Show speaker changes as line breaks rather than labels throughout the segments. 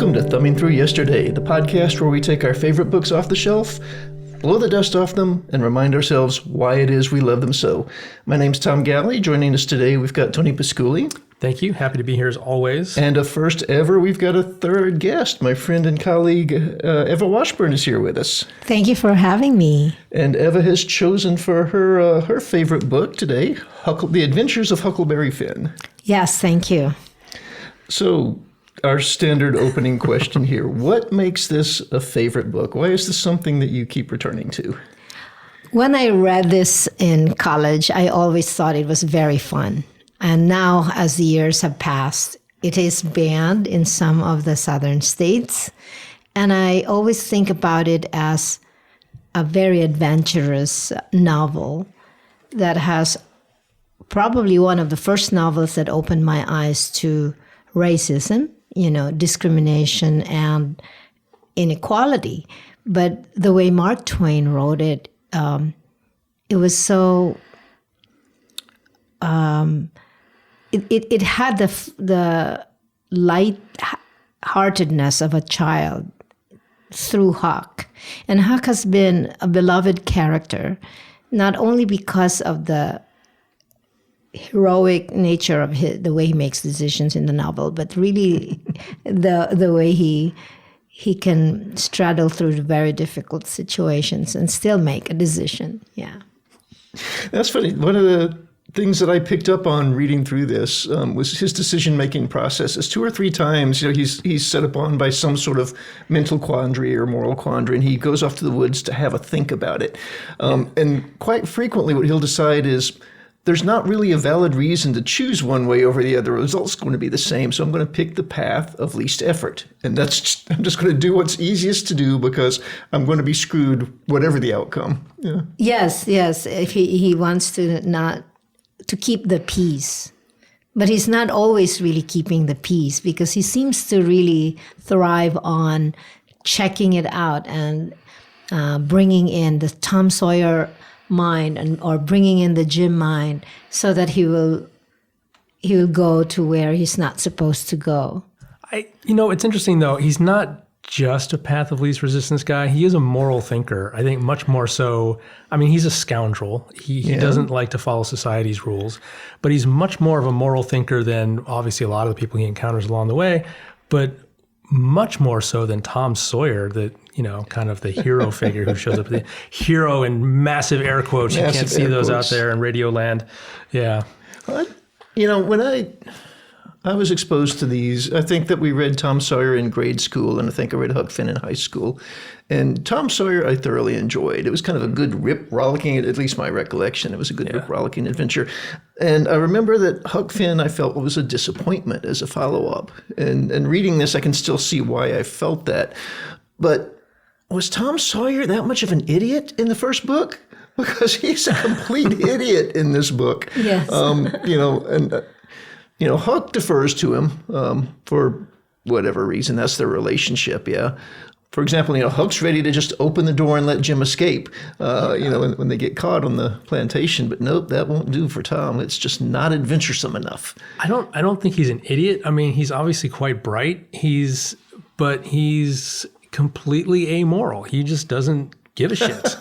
Welcome to Thumbing Through Yesterday, the podcast where we take our favorite books off the shelf, blow the dust off them, and remind ourselves why it is we love them so. My name's Tom Galley. Joining us today, we've got Tony Pasculi.
Thank you. Happy to be here as always.
And first ever, we've got a third guest. My friend and colleague, Eva Washburn, is here with us.
Thank you for having me.
And Eva has chosen for her favorite book today, The Adventures of Huckleberry Finn.
Yes, thank you.
So, our standard opening question here. What makes this a favorite book? Why is this something that you keep returning to?
When I read this in college, I always thought it was very fun. And now, as the years have passed, it is banned in some of the southern states. And I always think about it as a very adventurous novel that has probably one of the first novels that opened my eyes to racism, discrimination and inequality. But the way Mark Twain wrote it, it was so... It had the light-heartedness of a child through Huck. And Huck has been a beloved character, not only because of the heroic nature of the way he makes decisions in the novel, but really the way he can straddle through very difficult situations and still make a decision. Yeah.
That's funny. One of the things that I picked up on reading through this was his decision-making processes. 2 or 3 times, he's set upon by some sort of mental quandary or moral quandary, and he goes off to the woods to have a think about it. And quite frequently what he'll decide is, there's not really a valid reason to choose one way over the other. The result's going to be the same, so I'm going to pick the path of least effort. And I'm just going to do what's easiest to do because I'm going to be screwed whatever the outcome. Yeah.
Yes. If he wants to keep the peace. But he's not always really keeping the peace because he seems to really thrive on checking it out and bringing in the Tom Sawyer mind or bringing in the Jim mind so that he will go to where he's not supposed to go.
It's interesting though. He's not just a path of least resistance guy. He is a moral thinker. I think much more so. I mean, he's a scoundrel. He doesn't like to follow society's rules, but he's much more of a moral thinker than obviously a lot of the people he encounters along the way, but much more so than Tom Sawyer, kind of the hero figure who shows up. The hero in massive air quotes. You can't see those out there in radio land. Yeah.
When I was exposed to these, I think that we read Tom Sawyer in grade school, and I think I read Huck Finn in high school. And Tom Sawyer I thoroughly enjoyed. It was kind of a good rollicking, at least my recollection, it was a good rollicking adventure. And I remember that Huck Finn I felt was a disappointment as a follow-up. And reading this, I can still see why I felt that. But was Tom Sawyer that much of an idiot in the first book? Because he's a complete idiot in this book.
Yes.
Huck defers to him for whatever reason. That's their relationship, yeah. For example, Huck's ready to just open the door and let Jim escape, when they get caught on the plantation. But nope, that won't do for Tom. It's just not adventuresome enough.
I don't think he's an idiot. I mean, he's obviously quite bright. But he's completely amoral. He just doesn't give a shit,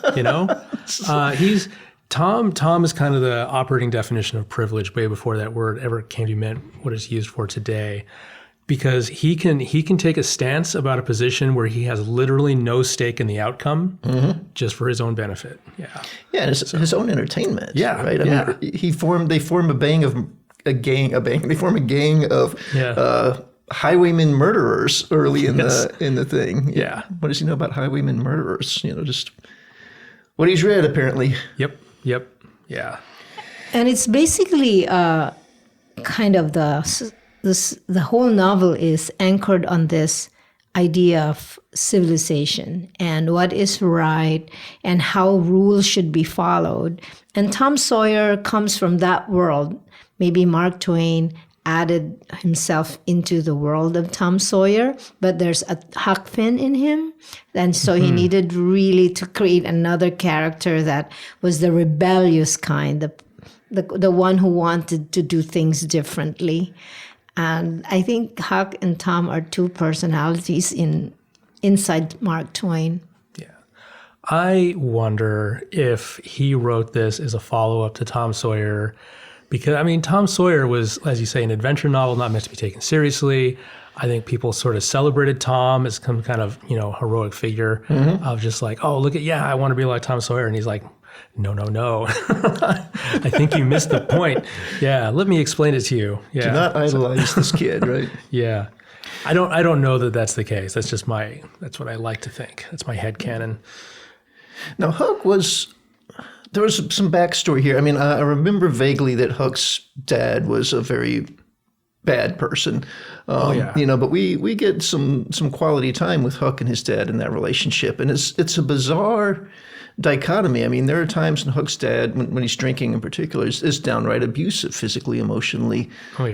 Tom is kind of the operating definition of privilege way before that word ever came to be meant what it's used for today, because he can take a stance about a position where he has literally no stake in the outcome, just for his own benefit. Yeah. Yeah.
His own entertainment.
Yeah.
Right. I mean, they form a gang of highwaymen murderers early in the thing.
Yeah.
What does he know about highwaymen murderers? Just what he's read apparently.
Yep. Yeah.
And it's basically kind of the whole novel is anchored on this idea of civilization and what is right and how rules should be followed. And Tom Sawyer comes from that world. Maybe Mark Twain added himself into the world of Tom Sawyer, but there's a Huck Finn in him. And so he needed really to create another character that was the rebellious kind, the one who wanted to do things differently. And I think Huck and Tom are two personalities inside Mark Twain.
Yeah. I wonder if he wrote this as a follow-up to Tom Sawyer, because, I mean, Tom Sawyer was, as you say, an adventure novel not meant to be taken seriously. I think people sort of celebrated Tom as some kind of, heroic figure of just like, oh, look at, I want to be like Tom Sawyer. And he's like, no. I think you missed the point. Yeah, let me explain it to you. Yeah.
Do not idolize this kid, right?
Yeah. I don't know that that's the case. That's just that's what I like to think. That's my headcanon.
Now, there was some backstory here. I mean, I remember vaguely that Huck's dad was a very bad person. But we get some quality time with Huck and his dad in that relationship. And it's a bizarre dichotomy. I mean, there are times when Huck's dad, when he's drinking in particular, is downright abusive physically, emotionally,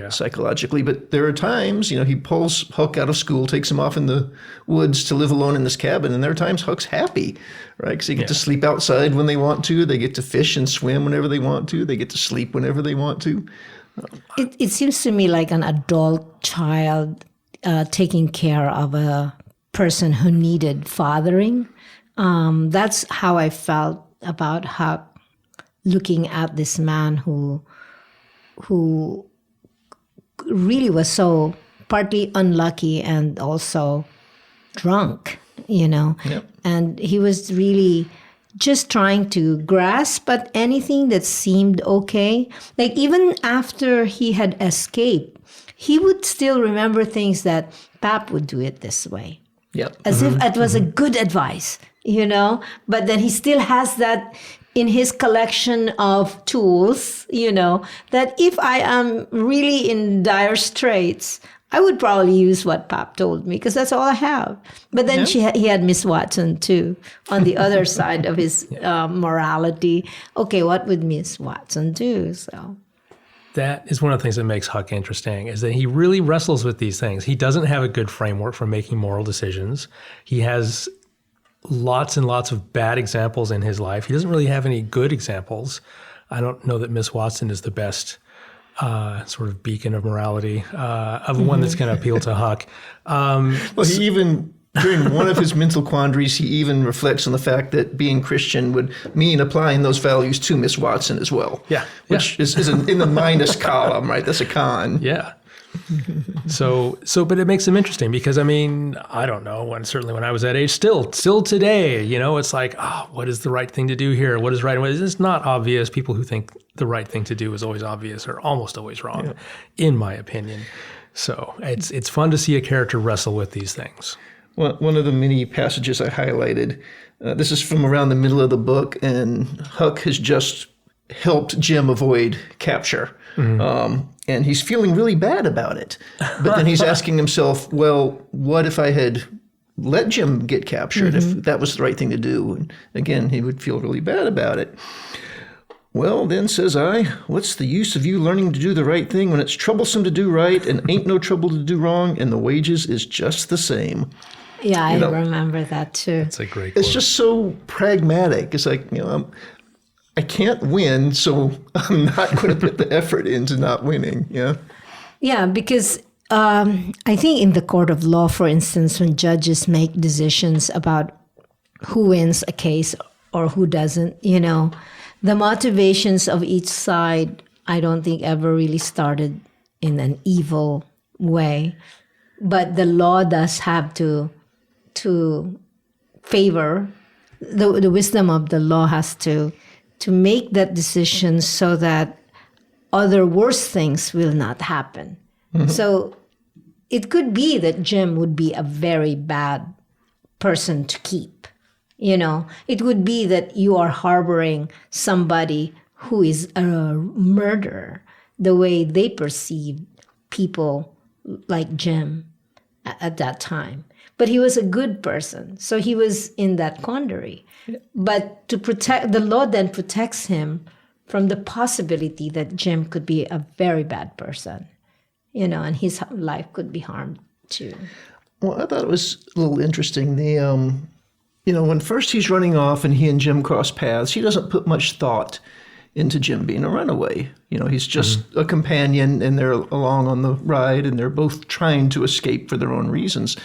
psychologically. But there are times, he pulls Huck out of school, takes him off in the woods to live alone in this cabin. And there are times Huck's happy, right? Because they get to sleep outside when they want to. They get to fish and swim whenever they want to. They get to sleep whenever they want to.
It seems to me like an adult child taking care of a person who needed fathering. That's how I felt about Huck, looking at this man who really was so partly unlucky and also drunk,
Yep.
And he was really just trying to grasp at anything that seemed okay. Like even after he had escaped, he would still remember things that Pap would do it this way.
Yep.
As if it was a good advice, But then he still has that in his collection of tools, that if I am really in dire straits, I would probably use what Pap told me because that's all I have. But then he had Miss Watson too on the other side of his morality. Okay, what would Miss Watson do? So
that is one of the things that makes Huck interesting, is that he really wrestles with these things. He doesn't have a good framework for making moral decisions. He has lots and lots of bad examples in his life. He doesn't really have any good examples. I don't know that Miss Watson is the best sort of beacon of morality, of one that's going to appeal to Huck.
Well, he even, during one of his mental quandaries, he even reflects on the fact that being Christian would mean applying those values to Miss Watson as well.
Yeah.
Which is in the minus column, right? That's a con.
Yeah. But it makes them interesting because, I mean, I don't know, certainly when I was that age, still today, it's like, what is the right thing to do here? What is right? It's not obvious. People who think the right thing to do is always obvious are almost always wrong, in my opinion. So it's fun to see a character wrestle with these things.
Well, one of the many passages I highlighted, this is from around the middle of the book, and Huck has just helped Jim avoid capture. And he's feeling really bad about it. But then he's asking himself, well, what if I had let Jim get captured, if that was the right thing to do? And again, he would feel really bad about it. Well, then, says I, what's the use of you learning to do the right thing when it's troublesome to do right and ain't no trouble to do wrong, and the wages is just the same?
Yeah, I remember that too.
It's a great quote.
It's just so pragmatic. It's like, I can't win, so I'm not going to put the effort into not winning. Yeah.
Yeah, because I think in the court of law, for instance, when judges make decisions about who wins a case or who doesn't, the motivations of each side, I don't think ever really started in an evil way. But the law does have to favor, the wisdom of the law has to make that decision so that other worse things will not happen. So it could be that Jim would be a very bad person to keep. It would be that you are harboring somebody who is a murderer, the way they perceive people like Jim at that time. But he was a good person, so he was in that quandary. But to protect, the law then protects him from the possibility that Jim could be a very bad person, and his life could be harmed too.
Well, I thought it was a little interesting. When first he's running off and he and Jim cross paths, he doesn't put much thought into Jim being a runaway. He's just a companion, and they're along on the ride, and they're both trying to escape for their own reasons.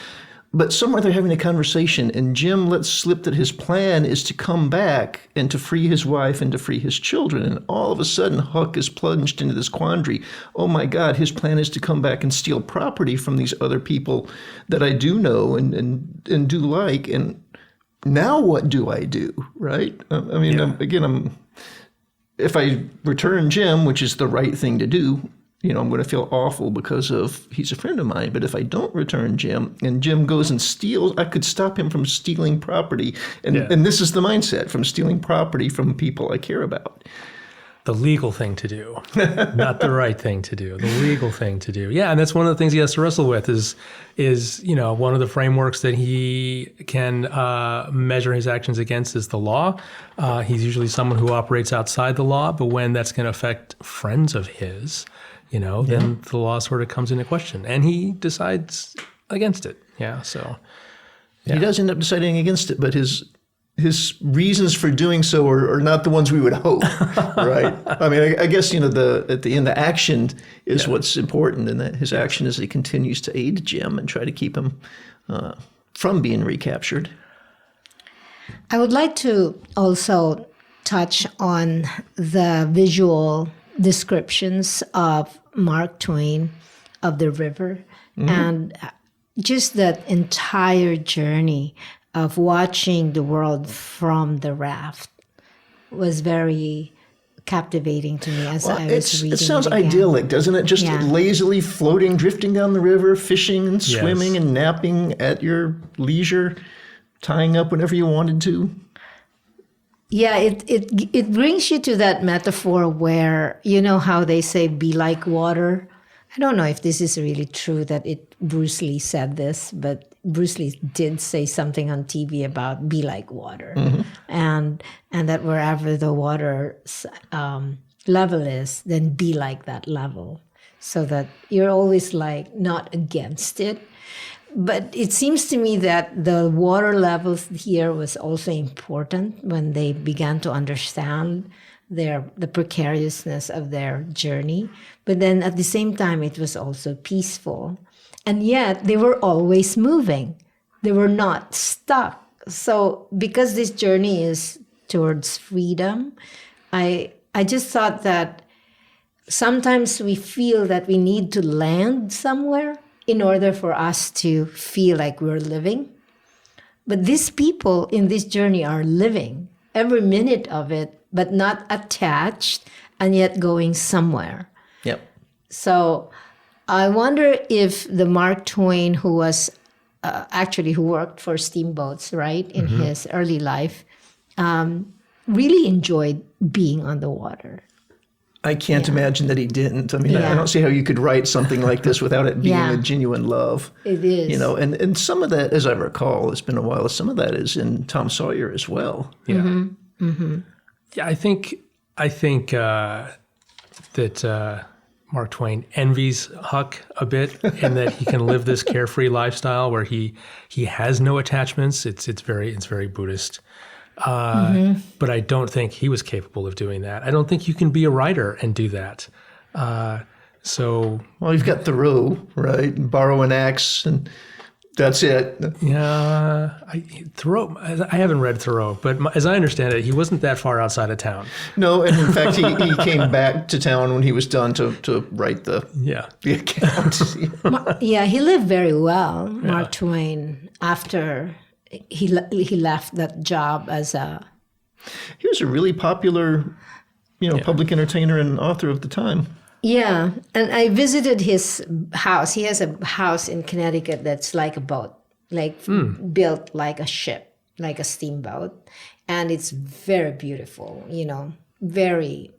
But somewhere they're having a conversation, and Jim lets slip that his plan is to come back and to free his wife and to free his children. And all of a sudden, Huck is plunged into this quandary. Oh my God, his plan is to come back and steal property from these other people that I do know and do like. And now what do I do, right? If I return Jim, which is the right thing to do, I'm going to feel awful because he's a friend of mine. But if I don't return Jim and Jim goes and steals, I could stop him from stealing property. And this is the mindset, from stealing property from people I care about.
The legal thing to do, not the right thing to do, the legal thing to do. Yeah, and that's one of the things he has to wrestle with is one of the frameworks that he can measure his actions against is the law. He's usually someone who operates outside the law, but when that's going to affect friends of his, then the law sort of comes into question, and he decides against it. Yeah, so
he does end up deciding against it, but his reasons for doing so are not the ones we would hope, right? I guess at the end, the action is what's important, and that his action is he continues to aid Jim and try to keep him from being recaptured.
I would like to also touch on the visual descriptions of Mark Twain of the river, and just that entire journey of watching the world from the raft was very captivating to me as I was reading it.
It sounds
again.
idyllic, doesn't it? Just lazily floating, drifting down the river, fishing and swimming and napping at your leisure, tying up whenever you wanted to.
Yeah, it brings you to that metaphor where, how they say, be like water. I don't know if this is really true that Bruce Lee said this, but Bruce Lee did say something on TV about be like water, and that wherever the water level is, then be like that level, so that you're always like not against it. But it seems to me that the water levels here was also important when they began to understand the precariousness of their journey. But then at the same time, it was also peaceful. And yet they were always moving. They were not stuck. So because this journey is towards freedom, I just thought that sometimes we feel that we need to land somewhere in order for us to feel like we're living. But these people in this journey are living every minute of it, but not attached and yet going somewhere.
Yep.
So I wonder if the Mark Twain, who was who worked for steamboats, right, in his early life, really enjoyed being on the water.
I can't imagine that he didn't. I don't see how you could write something like this without it being a genuine love.
It is.
And some of that, as I recall, it's been a while, some of that is in Tom Sawyer as well.
Yeah. Yeah, I think that Mark Twain envies Huck a bit in that he can live this carefree lifestyle where he has no attachments. It's very Buddhist. But I don't think he was capable of doing that. I don't think you can be a writer and do that. Well,
you've got Thoreau, right? Borrow an axe, and that's it.
Yeah, Thoreau. I haven't read Thoreau, but as I understand it, he wasn't that far outside of town.
No, and in fact, he came back to town when he was done to write the account.
He lived very well, Mark Twain, after he left that job as a...
He was a really popular, public entertainer and author of the time.
Yeah, and I visited his house. He has a house in Connecticut that's like a boat, built like a ship, like a steamboat. And it's very beautiful, very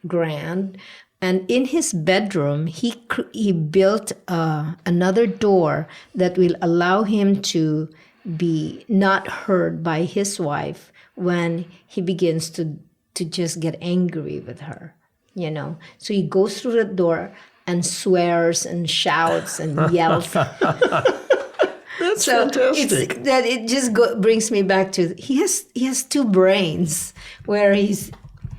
grand. And in his bedroom, he built another door that will allow him to be not heard by his wife when he begins to just get angry with her, So he goes through the door and swears and shouts and yells.
That's fantastic.
It just brings me back to he has two brains where he's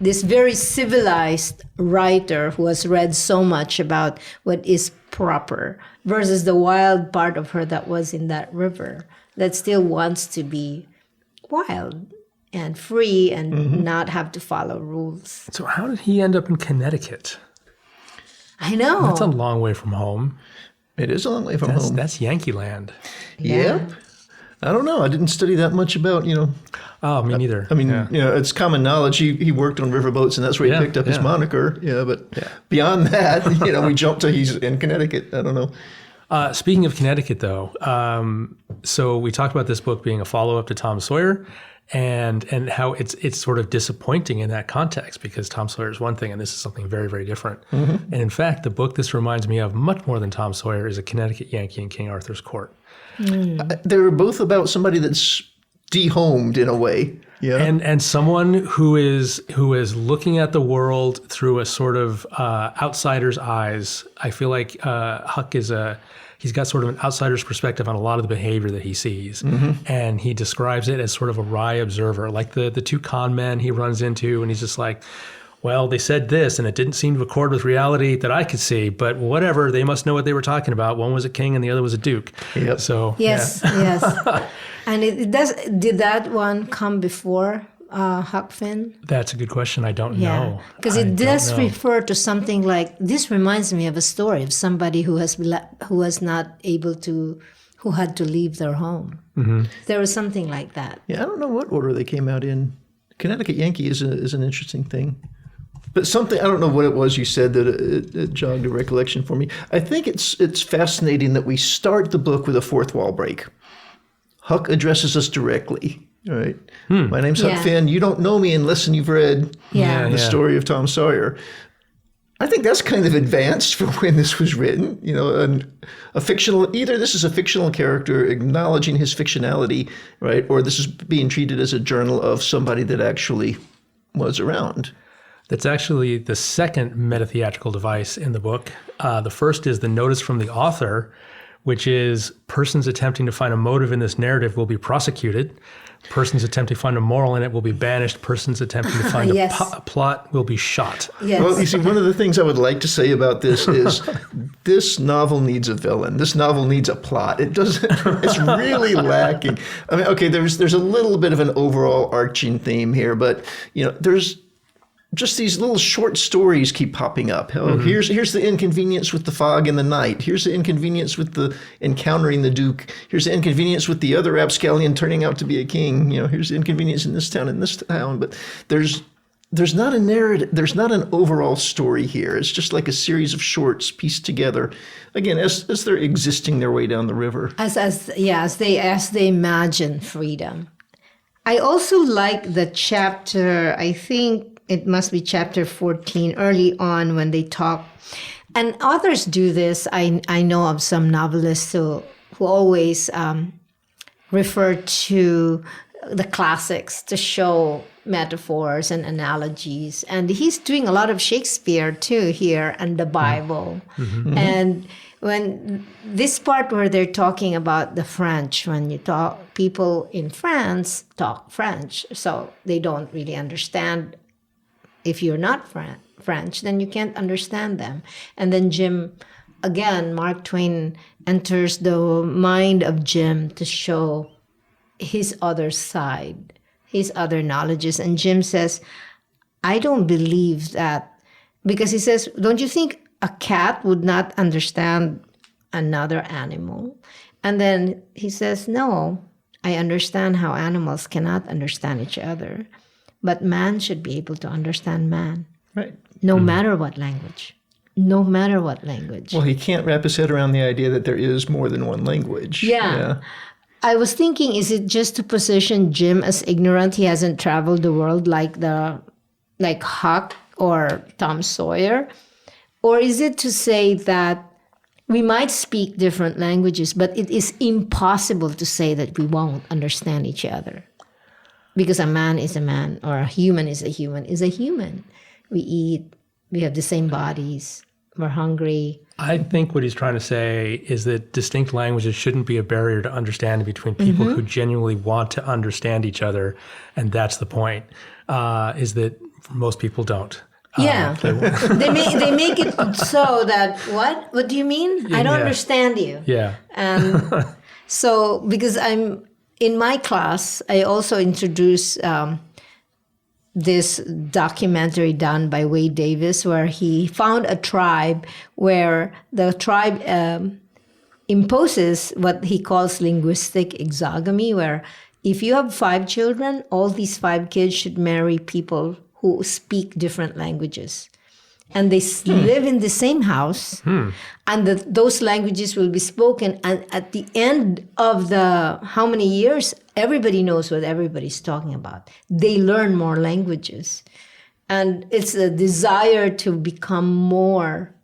this very civilized writer who has read so much about what is proper versus the wild part of her that was in that river that still wants to be wild and free and not have to follow rules.
So how did he end up in Connecticut?
I know.
That's a long way from home.
It is a long way from home.
That's Yankee land.
Yep. I don't know. I didn't study that much about,
Oh, me neither.
I mean, it's common knowledge. He worked on riverboats, and that's where he picked up his moniker. Yeah, but beyond that, we jumped to he's in Connecticut. I don't know.
Speaking of Connecticut, though, so we talked about this book being a follow-up to Tom Sawyer, and how it's sort of disappointing in that context because Tom Sawyer is one thing, and this is something very, very different. And in fact, the book this reminds me of much more than Tom Sawyer is A Connecticut Yankee in King Arthur's Court.
They were both about somebody that's dehomed in a way. Yeah.
And someone who is looking at the world through a sort of outsider's eyes. I feel like Huck he's got sort of an outsider's perspective on a lot of the behavior that he sees. And he describes it as sort of a wry observer, like the two con men he runs into, and he's just like, well, they said this, and it didn't seem to accord with reality that I could see, but whatever, they must know what they were talking about. One was a king and the other was a duke.
Yep.
So
yes. And did that one come before Huck Finn?
That's a good question. I don't know.
Because it does refer to something like, this reminds me of a story of somebody who was not able to, who had to leave their home. There was something like that.
Yeah, I don't know what order they came out in. Connecticut Yankee is an interesting thing. But something, I don't know what it was you said that it jogged a recollection for me. I think it's fascinating that we start the book with a fourth wall break. Huck addresses us directly. All right. My name's Huck Finn. You don't know me unless you've read the story of Tom Sawyer. I think that's kind of advanced for when this was written. A fictional, either this is a fictional character acknowledging his fictionality, right? Or this is being treated as a journal of somebody that actually was around.
That's actually the second metatheatrical device in the book. The first is the notice from the author, which is persons attempting to find a motive in this narrative will be prosecuted. Persons attempting to find a moral in it will be banished. Persons attempting to find a plot will be shot.
Yes.
Well, you see, one of the things I would like to say about this is this novel needs a villain. This novel needs a plot. It doesn't. It's really lacking. I mean, okay, there's a little bit of an overall arching theme here, but there's just these little short stories keep popping up. Oh, here's the inconvenience with the fog in the night. Here's the inconvenience with the encountering the Duke. Here's the inconvenience with the other rapscallion turning out to be a king. Here's the inconvenience in this town and this town. But there's not a narrative. There's not an overall story here. It's just like a series of shorts pieced together. Again, as they're existing their way down the river. As
they imagine freedom. I also like the chapter. I think it must be chapter 14, early on when they talk. And authors do this. I know of some novelists who always refer to the classics to show metaphors and analogies. And he's doing a lot of Shakespeare too here and the Bible. And when this part where they're talking about the French, when you talk, people in France talk French, so they don't really understand. If you're not French, then you can't understand them. And then Jim, again, Mark Twain enters the mind of Jim to show his other side, his other knowledges. And Jim says, I don't believe that. Because he says, don't you think a cat would not understand another animal? And then he says, no, I understand how animals cannot understand each other. But man should be able to understand man.
Right.
No matter what language. No matter what language.
Well, he can't wrap his head around the idea that there is more than one language.
Yeah. I was thinking, is it just to position Jim as ignorant? He hasn't traveled the world like Huck or Tom Sawyer? Or is it to say that we might speak different languages, but it is impossible to say that we won't understand each other? Because a man is a man, or a human is a human. We eat, we have the same bodies, we're hungry.
I think what he's trying to say is that distinct languages shouldn't be a barrier to understanding between people who genuinely want to understand each other. And that's the point, is that Most people don't.
Yeah, they make it so that what do you mean? I don't understand you.
Yeah.
And so because I'm in my class, I also introduce this documentary done by Wade Davis, where he found a tribe where the tribe imposes what he calls linguistic exogamy, where if you have 5 children, all these 5 kids should marry people who speak different languages. And they live in the same house, and those languages will be spoken. And at the end of the how many years, everybody knows what everybody's talking about. They learn more languages. And it's a desire to become more,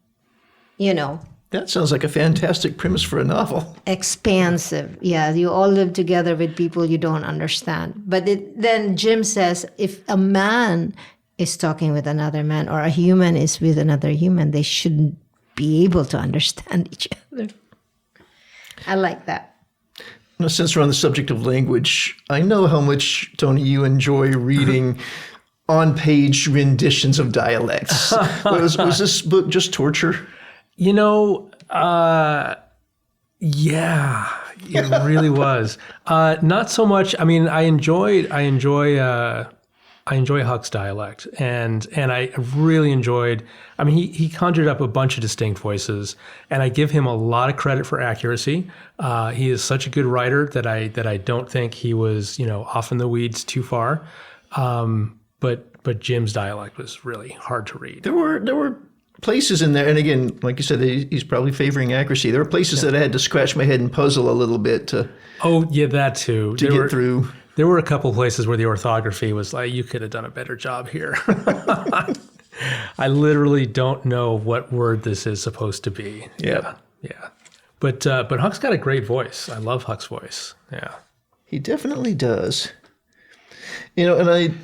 That sounds like a fantastic premise for a novel.
expansive. Yeah, you all live together with people you don't understand. But then Jim says, if a man is talking with another man or a human is with another human, they shouldn't be able to understand each other. I like that.
Now, since we're on the subject of language, I know how much, Tony, you enjoy reading on-page renditions of dialects. Was this book just torture?
Yeah, it really was. Not so much. I mean, I enjoy Huck's dialect, and I really enjoyed. I mean, he conjured up a bunch of distinct voices, and I give him a lot of credit for accuracy. He is such a good writer that I don't think he was off in the weeds too far. But Jim's dialect was really hard to read.
There were places in there, and again, like you said, he's probably favoring accuracy. There were places that I had to scratch my head and puzzle a little bit to.
Oh yeah, that too.
To get through.
There were a couple places where the orthography was like, you could have done a better job here. I literally don't know what word this is supposed to be.
Yeah.
But Huck's got a great voice. I love Huck's voice. Yeah.
He definitely does. And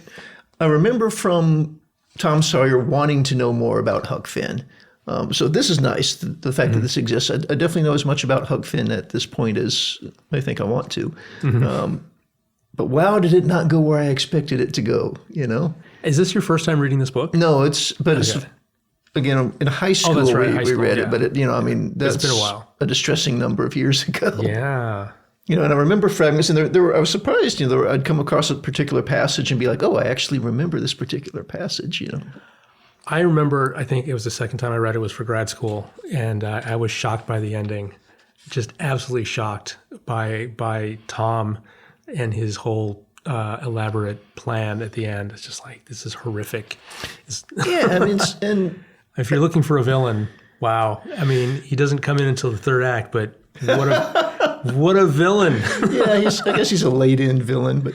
I remember from Tom Sawyer wanting to know more about Huck Finn. So this is nice, the fact that this exists. I definitely know as much about Huck Finn at this point as I think I want to. But wow, did it not go where I expected it to go,
Is this your first time reading this book?
No, it's again, in high school,
that's right, high
we
school,
read
yeah.
it, but that's
It's been a while.
A distressing number of years ago.
Yeah.
And I remember fragments, and I was surprised, I'd come across a particular passage and be like, oh, I actually remember this particular passage,
I remember, I think it was the second time I read it was for grad school, and I was shocked by the ending, just absolutely shocked by Tom and his whole elaborate plan at the end. It's just like, this is horrific.
Yeah, and
if you're looking for a villain, wow. I mean, he doesn't come in until the third act, but what a villain.
Yeah, I guess he's a late-in villain, but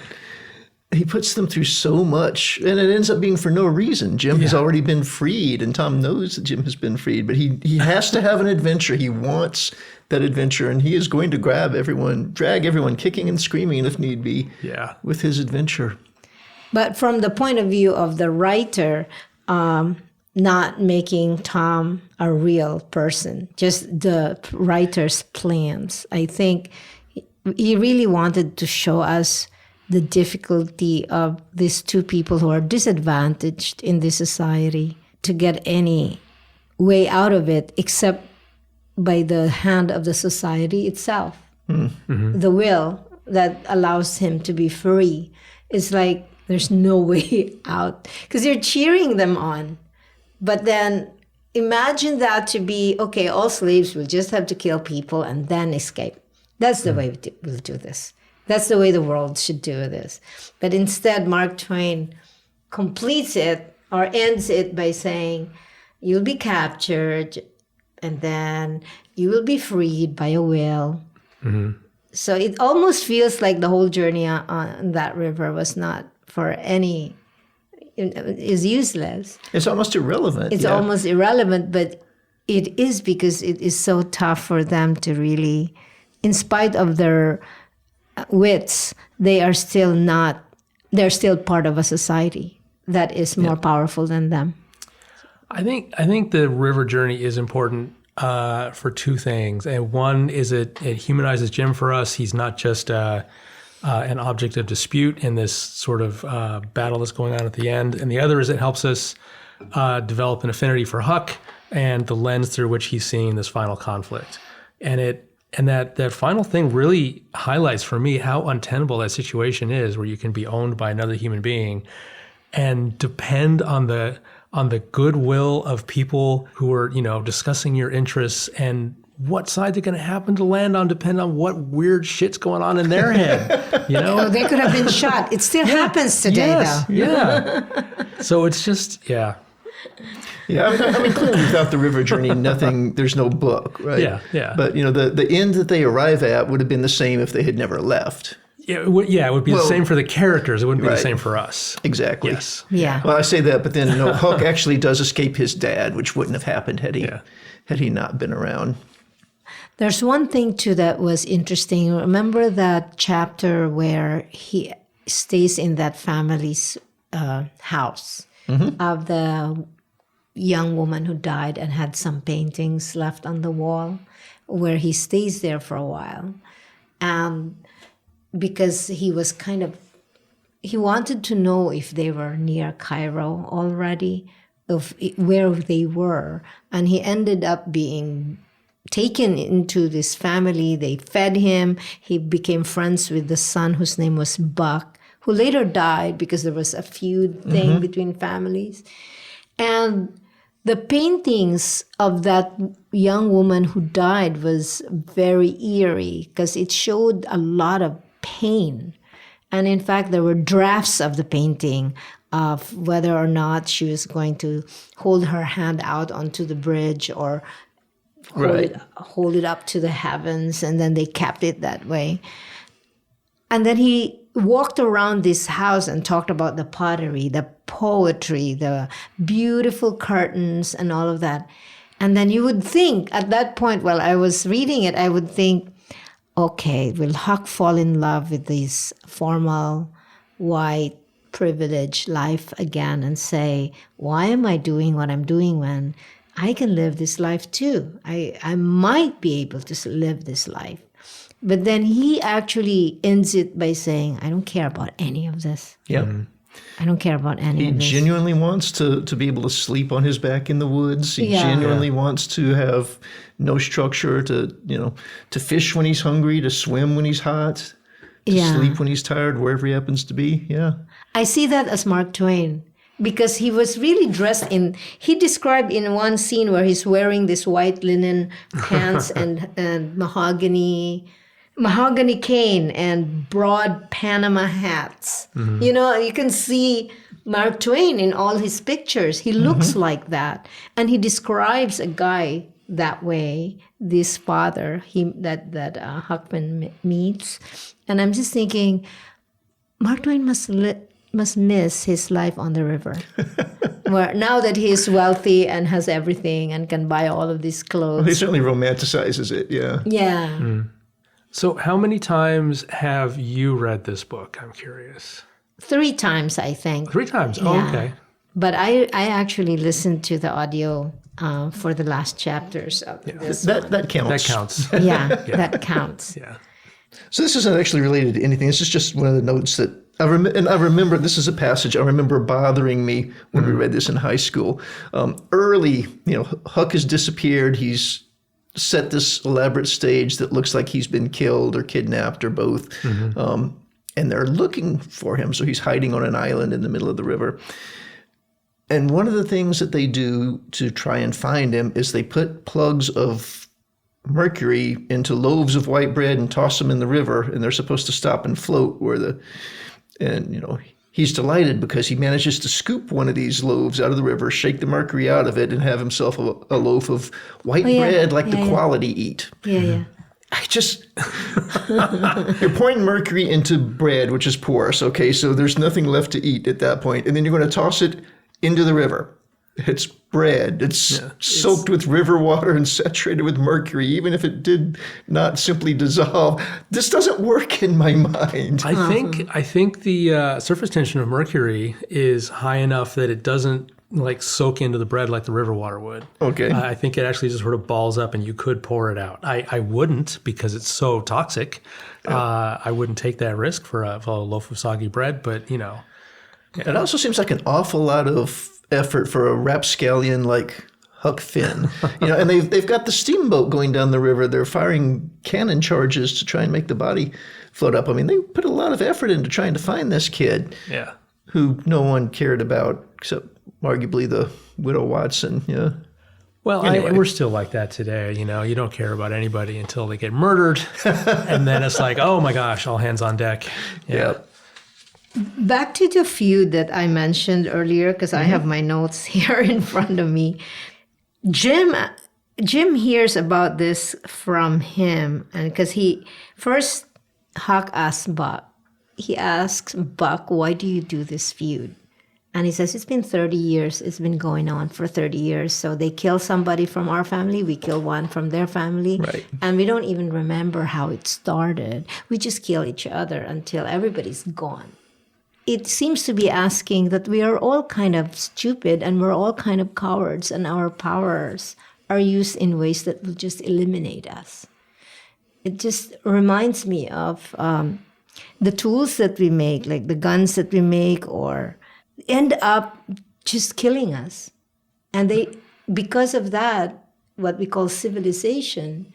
he puts them through so much, and it ends up being for no reason. Jim has already been freed, and Tom knows that Jim has been freed, but he has to have an adventure. He wants that adventure, and he is going to drag everyone kicking and screaming if need be with his adventure.
But from the point of view of the writer, not making Tom a real person, just the writer's plans. I think he really wanted to show us the difficulty of these two people who are disadvantaged in this society to get any way out of it except by the hand of the society itself. Mm-hmm. The will that allows him to be free. It's like there's no way out because you're cheering them on. But then imagine that to be, okay, all slaves will just have to kill people and then escape. That's the way we'll do this. That's the way the world should do this. But instead, Mark Twain completes it or ends it by saying, you'll be captured and then you will be freed by a will. Mm-hmm. So it almost feels like the whole journey on that river was not for any... is useless.
It's almost irrelevant.
It's almost irrelevant, but it is because it is so tough for them to really, in spite of their wits, they're still part of a society that is more powerful than them.
I think the river journey is important for two things. And one is it humanizes Jim for us. He's not just an object of dispute in this sort of battle that's going on at the end. And the other is it helps us develop an affinity for Huck and the lens through which he's seeing this final conflict. And that final thing really highlights for me how untenable that situation is, where you can be owned by another human being and depend on the goodwill of people who are, discussing your interests, and what side they're going to happen to land on depend on what weird shit's going on in their head.
Oh, they could have been shot. It still happens today, though.
Yeah. So it's just, yeah.
Yeah, I mean, clearly without the river journey, there's no book, right?
Yeah.
But, the end that they arrive at would have been the same if they had never left.
It would be the same for the characters. It wouldn't be the same for us.
Exactly.
Yes.
Yeah.
Well, I say that, but then Huck actually does escape his dad, which wouldn't have happened had he not been around.
There's one thing, too, that was interesting. Remember that chapter where he stays in that family's house of the young woman who died and had some paintings left on the wall, where he stays there for a while. Because he was he wanted to know if they were near Cairo already, of where they were. And he ended up being taken into this family. They fed him. He became friends with the son whose name was Buck, who later died because there was a feud thing between families. And the paintings of that young woman who died was very eerie because it showed a lot of pain. And in fact, there were drafts of the painting of whether or not she was going to hold her hand out onto the bridge or hold it up to the heavens, and then they kept it that way. And then he walked around this house and talked about the pottery, the poetry, the beautiful curtains and all of that. And then you would think at that point, while I was reading it, I would think, okay, will Huck fall in love with this formal, white, privileged life again and say, why am I doing what I'm doing when I can live this life too? I might be able to live this life. But then he actually ends it by saying, I don't care about any of this.
Yeah.
I don't care about any of this.
He genuinely wants to be able to sleep on his back in the woods. He genuinely wants to have no structure, to fish when he's hungry, to swim when he's hot, to sleep when he's tired, wherever he happens to be. Yeah.
I see that as Mark Twain, because he was really dressed he described in one scene where he's wearing this white linen pants and mahogany cane and broad Panama hats. You can see Mark Twain in all his pictures. He looks like that. And he describes a guy that way, this father that Huckman meets. And I'm just thinking, Mark Twain must miss his life on the river. Where now that he is wealthy and has everything and can buy all of these clothes.
Well, he certainly romanticizes it, yeah.
Yeah.
So how many times have you read this book? I'm curious.
3 times, I think.
3 times? Oh,
Yeah.
okay.
But I actually listened to the audio for the last chapters of this.
That counts.
That counts.
Yeah, that counts.
Yeah.
So this isn't actually related to anything. This is just one of the notes that I remember. This is a passage I remember bothering me when we read this in high school. Early, Huck has disappeared. He's set this elaborate stage that looks like he's been killed or kidnapped or both. And they're looking for him. So he's hiding on an island in the middle of the river. And one of the things that they do to try and find him is they put plugs of mercury into loaves of white bread and toss them in the river. And they're supposed to stop and float he's delighted because he manages to scoop one of these loaves out of the river, shake the mercury out of it, and have himself a loaf of white bread like the quality eat.
Yeah.
You're pouring mercury into bread, which is porous, okay? So there's nothing left to eat at that point. And then you're going to toss it into the river. It's bread. It's soaked with river water and saturated with mercury, even if it did not simply dissolve. This doesn't work in my mind.
I think the surface tension of mercury is high enough that it doesn't like soak into the bread like the river water would.
Okay.
I think it actually just sort of balls up and you could pour it out. I wouldn't because it's so toxic. I wouldn't take that risk for a loaf of soggy bread, but Yeah.
It also seems like an awful lot of effort for a rapscallion like Huck Finn. And they've got the steamboat going down the river. They're firing cannon charges to try and make the body float up. I mean, they put a lot of effort into trying to find this kid.
Yeah.
Who no one cared about except arguably the widow Watson. Yeah.
Well,
Anyway.
we're still like that today. You don't care about anybody until they get murdered. And then it's like, oh my gosh, all hands on deck.
Yeah.
Back to the feud that I mentioned earlier, because I have my notes here in front of me. Jim hears about this from him, and because Huck asks Buck. He asks Buck, why do you do this feud? And he says, it's been 30 years. It's been going on for 30 years. So they kill somebody from our family. We kill one from their family.
Right.
And we don't even remember how it started. We just kill each other until everybody's gone. It seems to be asking that we are all kind of stupid and we're all kind of cowards and our powers are used in ways that will just eliminate us. It just reminds me of the tools that we make, like the guns that we make, or end up just killing us. And because of that, what we call civilization,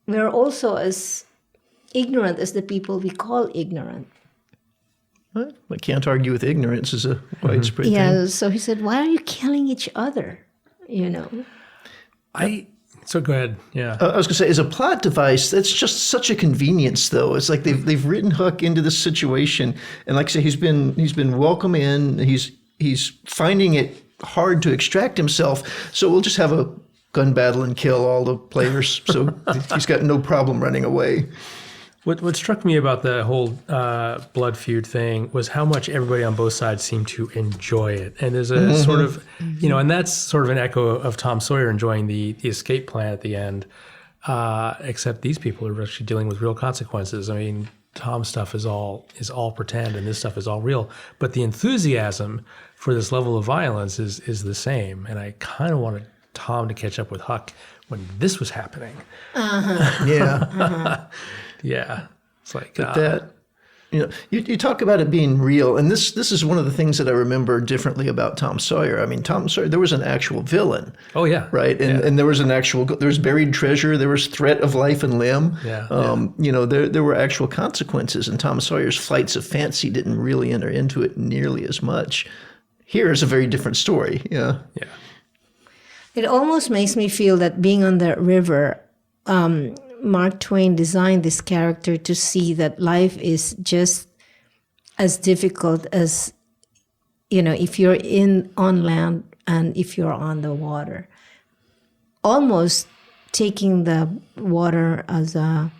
we're also as ignorant as the people we call ignorant.
Well, I can't argue with ignorance is a widespread thing.
Yeah, so he said, why are you killing each other?
So go ahead. Yeah.
I was going to say, as a plot device, that's just such a convenience, though. It's like they've written Huck into this situation, and like I say, he's been welcome in. He's finding it hard to extract himself. So we'll just have a gun battle and kill all the players. So he's got no problem running away.
What struck me about the whole blood feud thing was how much everybody on both sides seemed to enjoy it. And there's a sort of, and that's sort of an echo of Tom Sawyer enjoying the escape plan at the end, except these people are actually dealing with real consequences. I mean, Tom's stuff is all pretend and this stuff is all real. But the enthusiasm for this level of violence is the same. And I kind of wanted Tom to catch up with Huck when this was happening.
Yeah.
Yeah, it's like
But you talk about it being real, and this is one of the things that I remember differently about Tom Sawyer. I mean, Tom Sawyer, there was an actual villain.
Oh yeah,
right, and there was there was buried treasure, there was threat of life and limb.
Yeah.
There were actual consequences, and Tom Sawyer's flights of fancy didn't really enter into it nearly as much. Here is a very different story. Yeah.
Yeah.
It almost makes me feel that being on the river. Mark Twain designed this character to see that life is just as difficult as, if you're on land and if you're on the water. Almost taking the water as a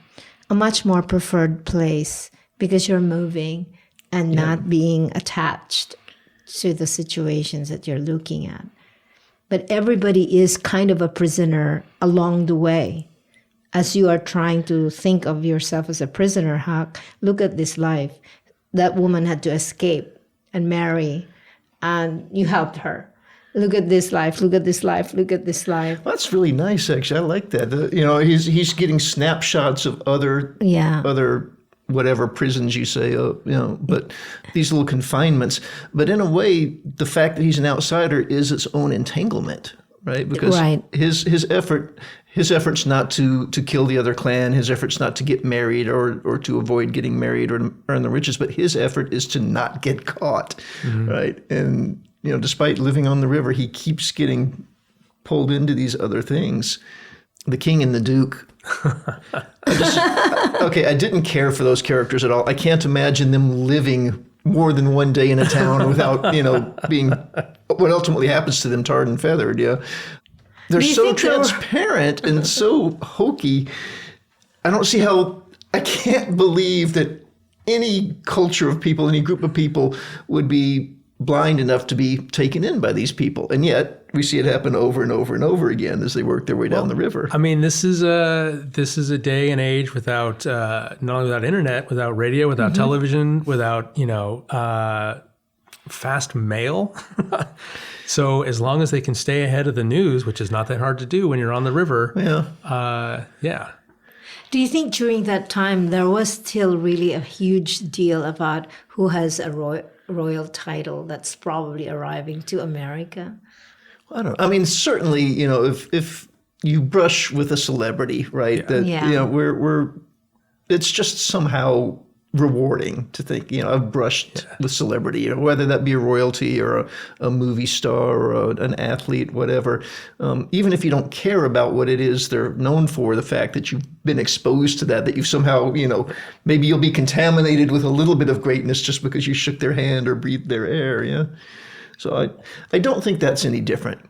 much more preferred place because you're moving and not being attached to the situations that you're looking at. But everybody is kind of a prisoner along the way. As you are trying to think of yourself as a prisoner, Huck, look at this life. That woman had to escape and marry, and you helped her. Look at this life, look at this life, look at this life.
Well, that's really nice, actually. I like that. He's getting snapshots of other whatever prisons you say, but these little confinements. But in a way, the fact that he's an outsider is its own entanglement, right? Because his efforts not to kill the other clan, his efforts not to get married or to avoid getting married or to earn the riches, but his effort is to not get caught, right? And despite living on the river, he keeps getting pulled into these other things. The king and the duke. I didn't care for those characters at all. I can't imagine them living more than one day in a town without, being what ultimately happens to them tarred and feathered. Yeah. They're so transparent and so hokey. I can't believe that any culture of people, any group of people would be blind enough to be taken in by these people. And yet we see it happen over and over and over again as they work their way down the river.
I mean, this is a day and age without, not only without internet, without radio, without television, without, fast mail. So as long as they can stay ahead of the news, which is not that hard to do when you're on the river. Yeah.
Do you think during that time there was still really a huge deal about who has a royal title that's probably arriving to America?
I don't know. I mean, certainly, if you brush with a celebrity, right? We're it's just somehow rewarding to think, I've brushed with celebrity, whether that be a royalty or a movie star or an athlete, whatever. Even if you don't care about what it is they're known for, the fact that you've been exposed to that you've somehow, maybe you'll be contaminated with a little bit of greatness just because you shook their hand or breathed their air. Yeah. So I don't think that's any different.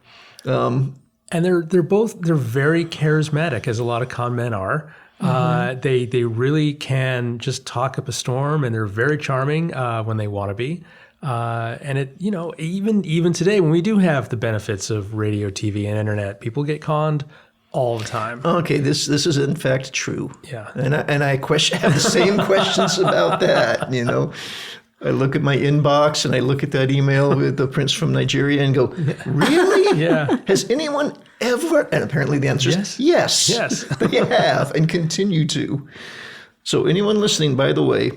And they're very charismatic, as a lot of con men are. They really can just talk up a storm, and they're very charming when they want to be. And it, even today, when we do have the benefits of radio, TV, and internet, people get conned all the time.
Okay, this is in fact true.
Yeah,
and I have the same questions about that. I look at my inbox and I look at that email with the prince from Nigeria and go, really?
Yeah.
Has anyone ever? And apparently the answer is yes.
Yes.
They have and continue to. So anyone listening, by the way,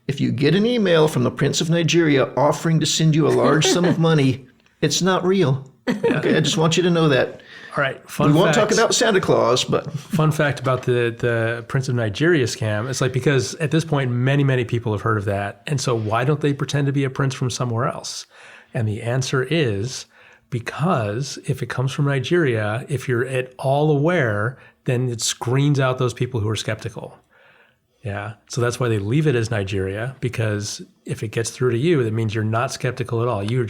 if you get an email from the Prince of Nigeria offering to send you a large sum of money, it's not real. Yeah. Okay, I just want you to know that.
All right.
We won't talk about Santa Claus, but
fun fact about the Prince of Nigeria scam. It's like, because at this point, many, many people have heard of that. And so why don't they pretend to be a prince from somewhere else? And the answer is because if it comes from Nigeria, if you're at all aware, then it screens out those people who are skeptical. Yeah. So that's why they leave it as Nigeria, because if it gets through to you, that means you're not skeptical at all. You're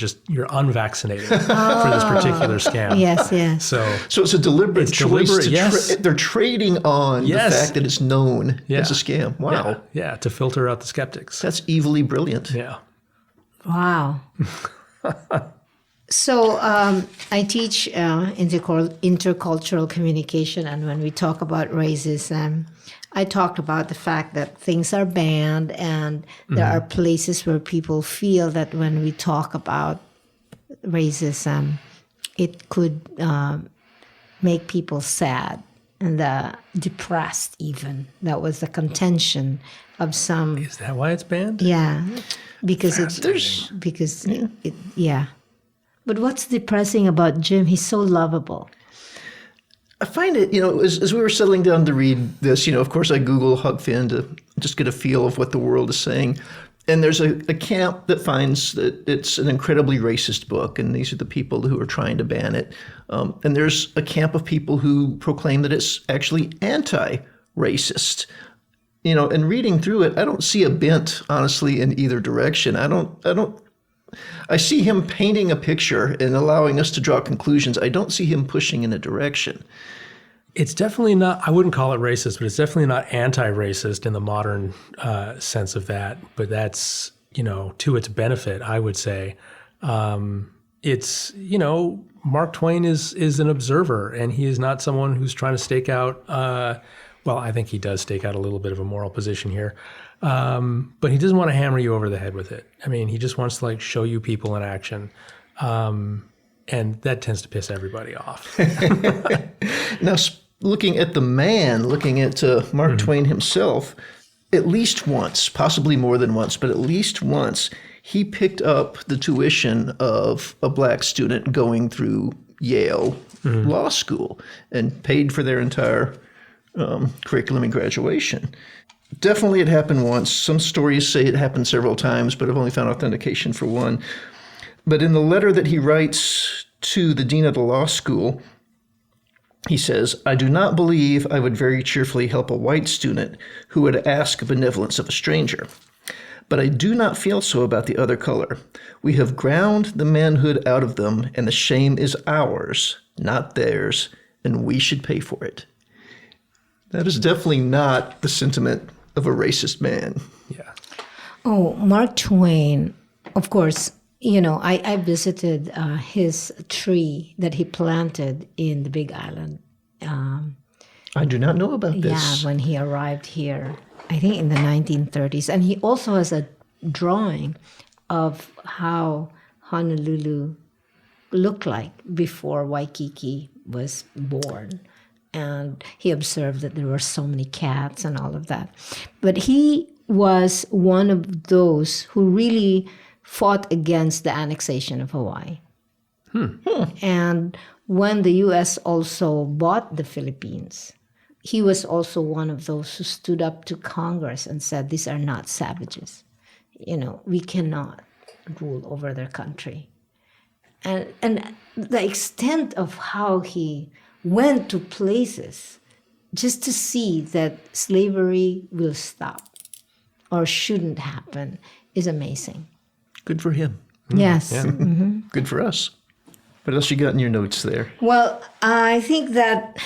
unvaccinated for this particular scam.
Yes.
So it's a deliberate choice.
Yes.
They're trading on the fact that it's known it's a scam. Wow.
Yeah. To filter out the skeptics.
That's evilly brilliant.
Yeah.
Wow. So I teach intercultural communication, and when we talk about racism, I talked about the fact that things are banned, and there are places where people feel that when we talk about racism, it could make people sad and depressed even. That was the contention of some.
Is that why it's banned?
Yeah, because yeah. But what's depressing about Jim? He's so lovable.
I find it, as we were settling down to read this, of course I Google Huck Finn to just get a feel of what the world is saying. And there's a camp that finds that it's an incredibly racist book, and these are the people who are trying to ban it. And there's a camp of people who proclaim that it's actually anti-racist. And reading through it, I don't see a bent, honestly, in either direction. I see him painting a picture and allowing us to draw conclusions. I don't see him pushing in a direction.
It's definitely not, I wouldn't call it racist, but it's definitely not anti-racist in the modern sense of that. But that's, to its benefit, I would say. It's, Mark Twain is an observer, and he is not someone who's trying to stake out, well, I think he does stake out a little bit of a moral position here. But he doesn't want to hammer you over the head with it. I mean, he just wants to show you people in action. And that tends to piss everybody off.
Now, looking at Mark Twain himself, at least once, possibly more than once, but at least once, he picked up the tuition of a black student going through Yale Law School and paid for their entire curriculum and graduation. Definitely it happened once. Some stories say it happened several times, but I've only found authentication for one. But in the letter that he writes to the dean of the law school, he says, "I do not believe I would very cheerfully help a white student who would ask benevolence of a stranger. But I do not feel so about the other color. We have ground the manhood out of them, and the shame is ours, not theirs, and we should pay for it." That is definitely not the sentiment of a racist man.
Yeah.
Oh, Mark Twain, of course, I visited his tree that he planted in the Big Island.
I do not know about this.
Yeah, when he arrived here, I think in the 1930s. And he also has a drawing of how Honolulu looked like before Waikiki was born. And he observed that there were so many cats and all of that. But he was one of those who really fought against the annexation of Hawaii. And when the U.S. also bought the Philippines, he was also one of those who stood up to Congress and said, these are not savages. We cannot rule over their country. And the extent of how he went to places just to see that slavery will stop or shouldn't happen is amazing.
Good for him.
Yes.
Yeah.
Good for us. What else you got in your notes there?
Well, I think that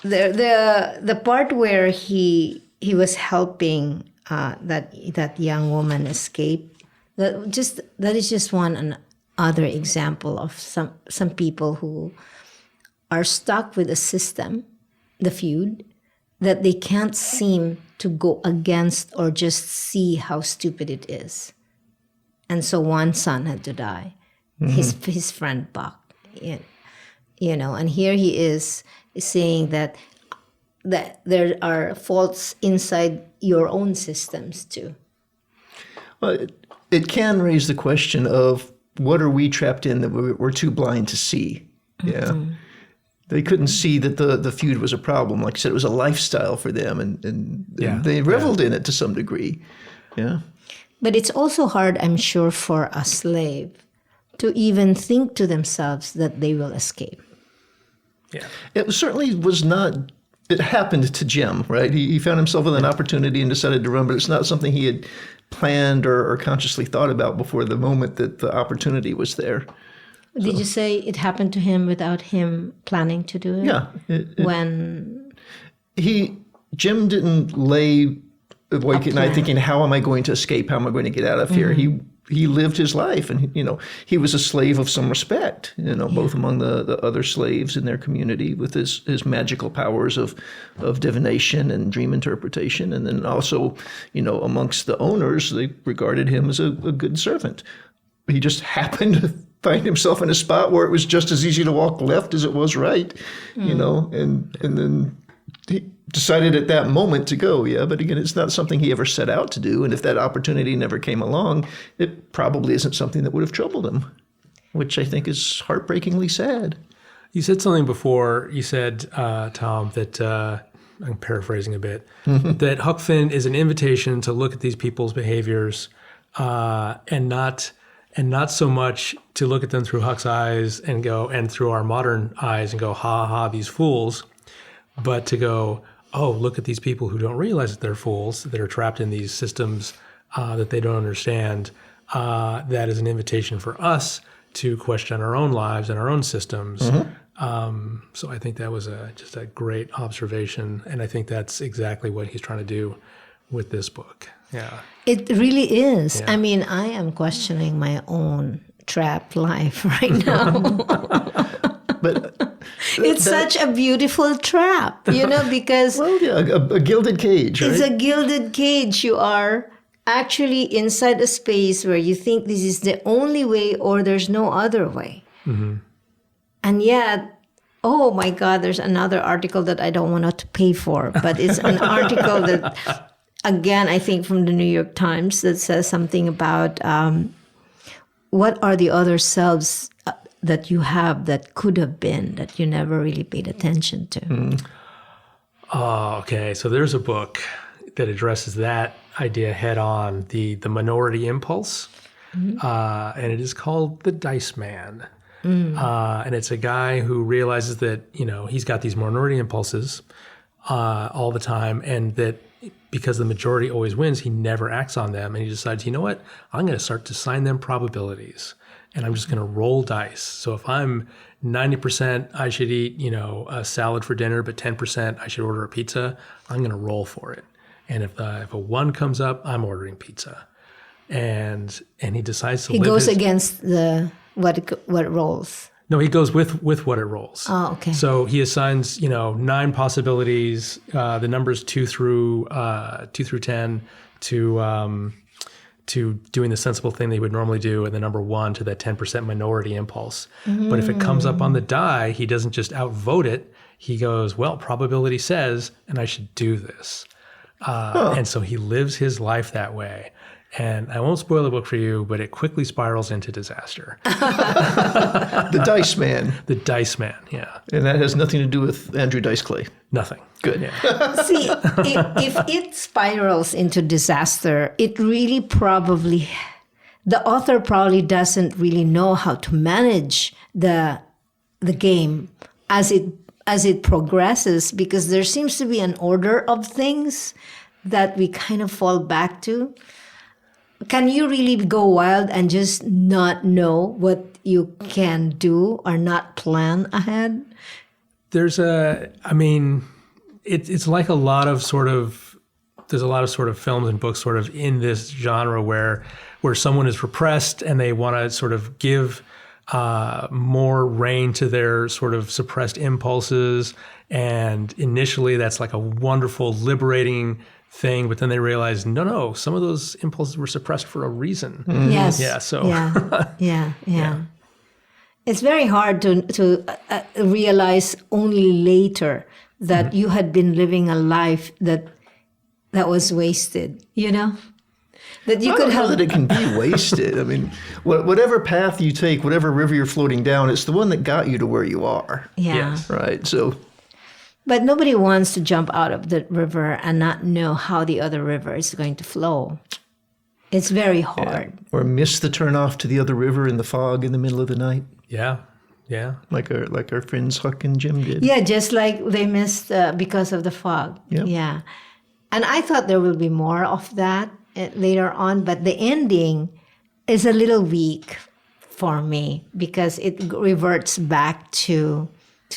the part where he was helping that young woman escape, that is just one other example of some people who are stuck with a system, the feud, that they can't seem to go against or just see how stupid it is. And so one son had to die, his friend Buck, and here he is saying that there are faults inside your own systems too.
Well, it can raise the question of what are we trapped in that we're too blind to see? Yeah. They couldn't see that the feud was a problem. Like I said, it was a lifestyle for them, and they reveled in it to some degree. Yeah.
But it's also hard, I'm sure, for a slave to even think to themselves that they will escape.
Yeah.
It certainly was not. It happened to Jim, right? He found himself with an opportunity and decided to run, but it's not something he had planned or consciously thought about before the moment that the opportunity was there.
Did you say it happened to him without him planning to do it?
Yeah.
When
Jim didn't lay awake at night thinking, how am I going to escape? How am I going to get out of here? He lived his life, and he was a slave of some respect, both among the other slaves in their community with his magical powers of divination and dream interpretation, and then also, amongst the owners, they regarded him as a good servant. He just happened to find himself in a spot where it was just as easy to walk left as it was right, and then he decided at that moment to go, but again, it's not something he ever set out to do, and if that opportunity never came along, it probably isn't something that would have troubled him, which I think is heartbreakingly sad.
You said something before. You said, Tom, that I'm paraphrasing a bit, that Huck Finn is an invitation to look at these people's behaviors and not so much to look at them through Huck's eyes and through our modern eyes and go, ha ha, these fools, but to go, oh, look at these people who don't realize that they're fools, that are trapped in these systems that they don't understand. That is an invitation for us to question our own lives and our own systems. So I think that was just a great observation, and I think that's exactly what he's trying to do with this book. Yeah.
It really is.
Yeah.
I mean, I am questioning my own trapped life right now.
But
it's such a beautiful trap, because
well, yeah, a gilded cage, right?
it's a gilded cage. You are actually inside a space where you think this is the only way or there's no other way. And yet, oh my God, there's another article that I don't want to pay for, but it's an article that, again, I think from the New York Times, that says something about what are the other selves that you have that could have been that you never really paid attention to.
Oh, okay. So there's a book that addresses that idea head on, the minority impulse, and it is called The Dice Man. And it's a guy who realizes that, he's got these minority impulses all the time, and that because the majority always wins, he never acts on them. And he decides, you know what? I'm going to start to assign them probabilities, and I'm just going to roll dice. So if I'm 90%, I should eat, a salad for dinner, but 10% I should order a pizza. I'm going to roll for it. And if a 1 comes up, I'm ordering pizza. And he decides to
He
live
goes against what rolls.
No, he goes with what it rolls.
Oh, okay.
So he assigns, 9 possibilities, the numbers 2 through 10 to to doing the sensible thing they would normally do, and the number 1 to that 10% minority impulse. But if it comes up on the die, he doesn't just outvote it. He goes, well, probability says, and I should do this. And so he lives his life that way. And I won't spoil the book for you, but it quickly spirals into disaster.
The Dice Man.
The Dice Man, yeah.
And that has nothing to do with Andrew Dice Clay.
Nothing.
Good.
Yeah.
See, if it spirals into disaster, it really probably, the author probably doesn't really know how to manage the game as it progresses, because there seems to be an order of things that we kind of fall back to. Can you really go wild and just not know what you can do or not plan ahead?
It's like a lot of there's a lot of sort of films and books sort of in this genre where someone is repressed and they want to sort of give more rein to their sort of suppressed impulses. And initially that's like a wonderful, liberating thing, but then they realize, no, some of those impulses were suppressed for a reason.
Yes.
Yeah. So.
Yeah. It's very hard to realize only later that you had been living a life that was wasted. That you could have.
That it can be wasted. I mean, whatever path you take, whatever river you're floating down, it's the one that got you to where you are.
Yeah.
Yes.
Right. So.
But nobody wants to jump out of the river and not know how the other river is going to flow. It's very hard.
Yeah. Or miss the turnoff to the other river in the fog in the middle of the night.
Yeah.
Like our friends Huck and Jim did.
Yeah, just like they missed because of the fog.
Yep.
Yeah. And I thought there will be more of that later on, but the ending is a little weak for me because it reverts back to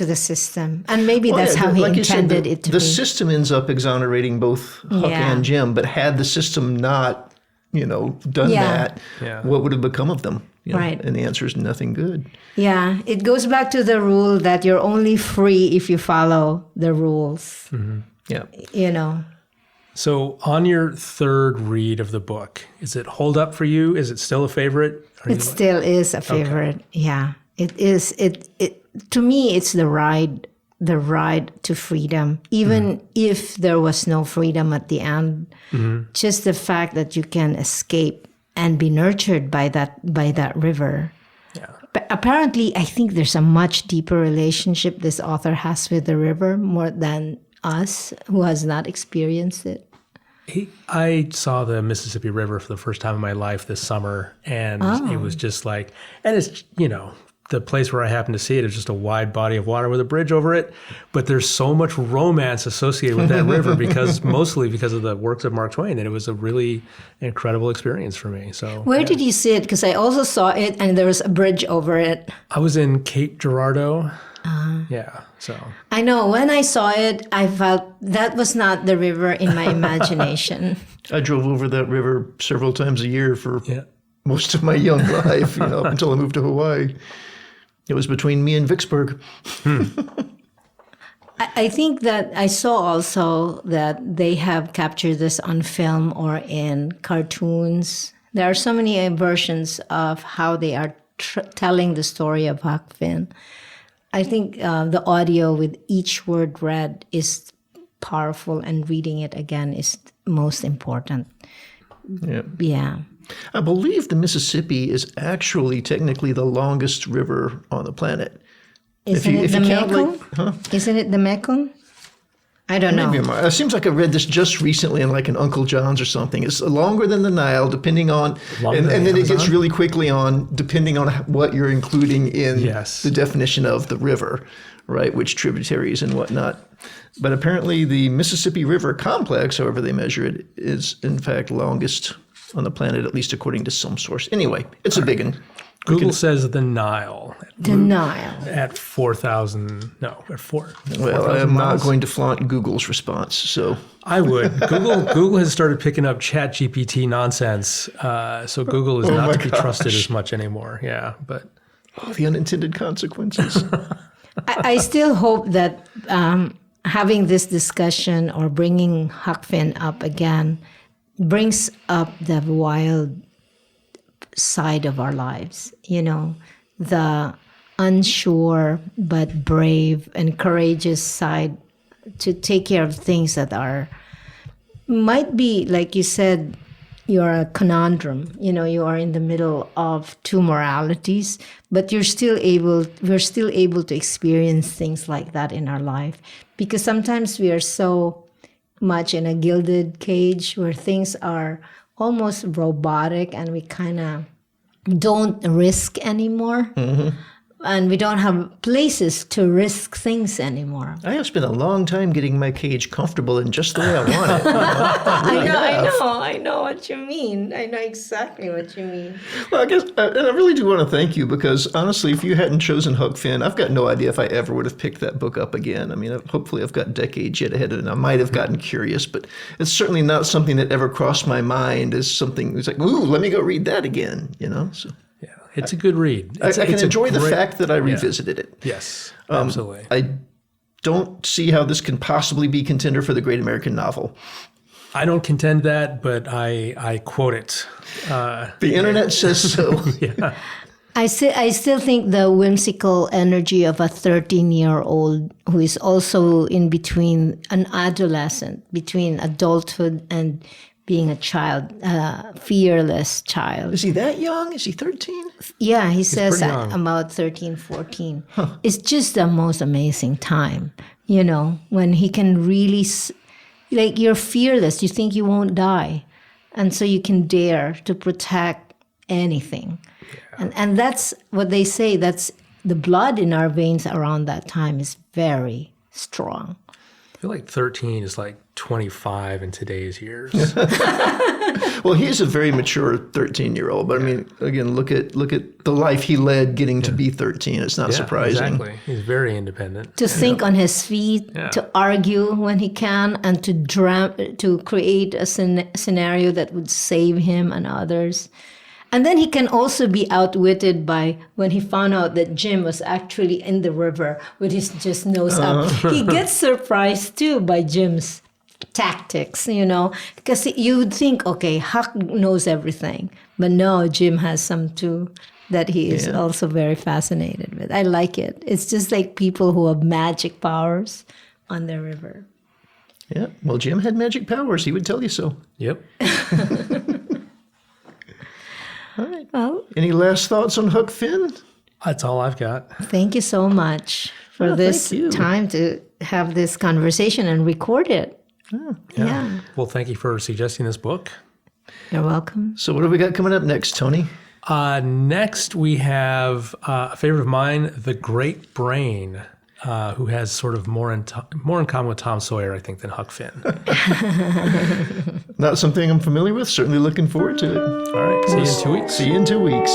the system. And maybe that's how he intended it to be.
The system ends up exonerating both Huck and Jim, but had the system not, done that, what would have become of them?
Right.
And the answer is nothing good.
Yeah. It goes back to the rule that you're only free if you follow the rules.
Mm-hmm.
Yeah.
So on your third read of the book, is it hold up for you? Is it still a favorite?
It still is a favorite. Okay. Yeah. It is. To me, it's the ride to freedom. Even if there was no freedom at the end, just the fact that you can escape and be nurtured by that river.
Yeah.
But apparently, I think there's a much deeper relationship this author has with the river more than us, who has not experienced it.
I saw the Mississippi River for the first time in my life this summer, and it was just like, and it's, the place where I happened to see it is just a wide body of water with a bridge over it. But there's so much romance associated with that river mostly because of the works of Mark Twain, that it was a really incredible experience for me. So
where did you see it? Because I also saw it and there was a bridge over it.
I was in Cape Girardeau. So
I know when I saw it, I felt that was not the river in my imagination.
I drove over that river several times a year for most of my young life, up until I moved to Hawaii. It was between me and Vicksburg.
I think that I saw also that they have captured this on film or in cartoons. There are so many versions of how they are telling the story of Huck Finn. I think the audio with each word read is powerful, and reading it again is most important. Yeah.
I believe the Mississippi is actually technically the longest river on the planet.
Isn't it the Mekong? Isn't it the Mekong? I don't know.
It seems like I read this just recently in like an Uncle John's or something. It's longer than the Nile, depending on, and then it gets really quickly on, depending on what you're including in the definition of the river, right? Which tributaries and whatnot. But apparently the Mississippi River complex, however they measure it, is in fact longest on the planet, at least according to some source. Anyway, it's a big one.
Google says the Nile.
The Nile.
At 4,000, no, at 4.
Well, I am not going to flaunt Google's response, so.
I would. Google has started picking up ChatGPT nonsense, so Google is not to be trusted as much anymore. Yeah, but.
Oh, the unintended consequences.
I still hope that having this discussion or bringing Huck Finn up again brings up the wild side of our lives, the unsure but brave and courageous side to take care of things that might be, like you said, you're a conundrum. You are in the middle of two moralities, but we're still able to experience things like that in our life, because sometimes we are so much in a gilded cage where things are almost robotic and we kind of don't risk anymore. And we don't have places to risk things anymore.
I have spent a long time getting my cage comfortable in just the way I want it.
I know what you mean. I know exactly what you mean.
Well, I guess, and I really do want to thank you, because honestly, if you hadn't chosen Huck Finn, I've got no idea if I ever would have picked that book up again. I mean, hopefully I've got decades yet ahead of it, and I might have gotten curious, but it's certainly not something that ever crossed my mind as something that's like, ooh, let me go read that again, So.
Yeah, it's a good read.
I can enjoy the fact that I revisited it.
Yes, absolutely.
I don't see how this can possibly be contender for the Great American Novel.
I don't contend that, but I quote it.
The internet says so.
Yeah.
I still think the whimsical energy of a 13-year-old who is also in between, an adolescent, between adulthood and being a child, fearless child.
Is he that young? Is he 13?
Yeah, he says
pretty young.
about 13, 14. It's just the most amazing time, when he can really, you're fearless. You think you won't die. And so you can dare to protect anything. Yeah. And that's what they say. That's the blood in our veins around that time is very strong.
I feel like 13 is like 25 in today's years.
Well, he's a very mature 13-year-old, but I mean, again, look at the life he led getting to be 13. It's not surprising.
Exactly. He's very independent.
To think on his feet, to argue when he can, and to create a scenario that would save him and others. And then he can also be outwitted by when he found out that Jim was actually in the river with his just nose up. He gets surprised too by Jim's tactics, because you would think, okay, Huck knows everything. But no, Jim has some too that he is also very fascinated with. I like it. It's just like people who have magic powers on the river.
Yeah, well, Jim had magic powers. He would tell you so.
Yep.
All right.
Well,
any last thoughts on Huck Finn?
That's all I've got.
Thank you so much for this time to have this conversation and record it. Yeah.
Well, thank you for suggesting this book.
You're welcome.
So what have we got coming up next, Tony?
Next, we have a favorite of mine, The Great Brain, who has sort of more in common with Tom Sawyer, I think, than Huck Finn.
Not something I'm familiar with. Certainly looking forward to it.
All right. See you in 2 weeks.
See you in 2 weeks.